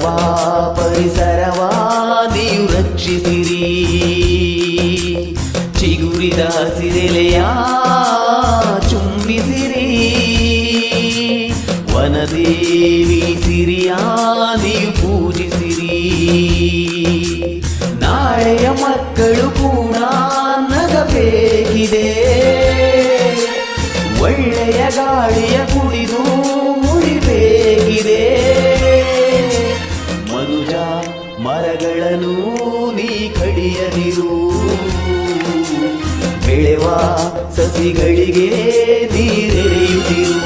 ವನವಾ ಪರಿಸರವಾ ನೀವು ರಕ್ಷಿಸಿರಿ. ಚಿಗುರಿದ ಹಸಿರೆಲೆಯ ಚುಂಬಿಸಿರಿ. ವನದೇವಿ ಸಿರಿಯ ನೀವು ಪೂಜಿಸಿರಿ. ನಾಳೆಯ ಮಕ್ಕಳು ಕೂಡ ನಗಬೇಕಿದೆ. ಒಳ್ಳೆಯ ಗಾಳಿಯ ಕುಡಿದು ಉಳಿಬೇಕಿದೆ. ಮನುಜ ಮರಗಳನ್ನು ನೀ ಕಡಿಯದಿರು. ಬೆಳೆವ ಸಸಿಗಳಿಗೆ ನೀರೆರೆಯುತ್ತಿರು.